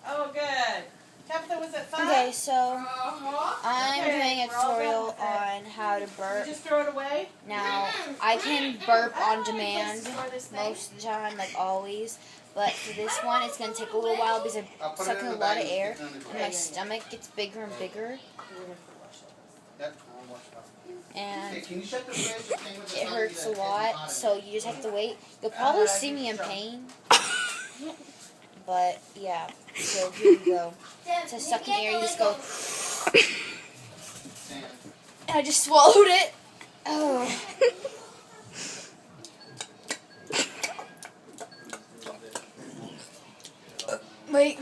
Oh, good. Tabitha, was it fun? Okay, so I'm doing a tutorial on how to burp. You just throw it away? Now, I can burp on demand most of the time, like always. But for this one, it's going to take a little while because I'm sucking a lot of air. And my stomach gets bigger and bigger. And it hurts a lot, so you just have to wait. You'll probably see me in pain. But, yeah. So, here we go. To suck in air, you just go... And I just swallowed it. Oh. Wait.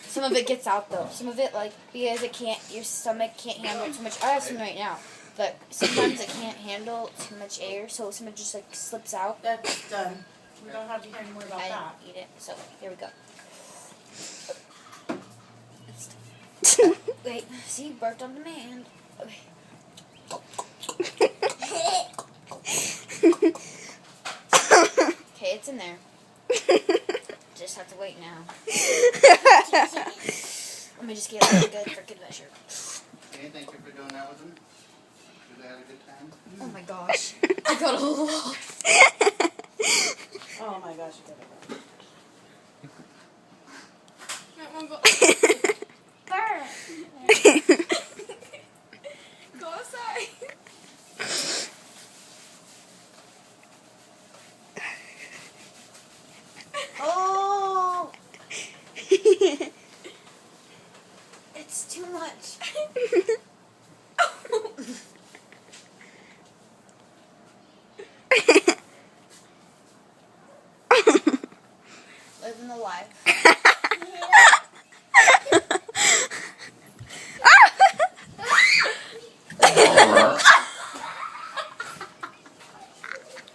Some of it gets out, though. Some of it, like, because it can't... Your stomach can't handle too much... I have some right now. But sometimes it can't handle too much air, so some of it just, like, slips out. That's done. We don't have to hear any more about that. I didn't eat it, so here we go. Wait, see, burped on demand. Okay. Okay, it's in there. Just have to wait now. Let me just get a good for good measure. Okay, thank you for doing that with them. Did they have a good time? Oh my gosh. I got a lot. Oh my gosh, you got it. Go outside. Oh! It's too much. Living the life.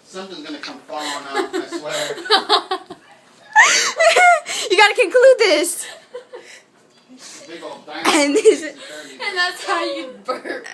Something's gonna come falling out, I swear. You gotta conclude this. Big old And that's how you burp.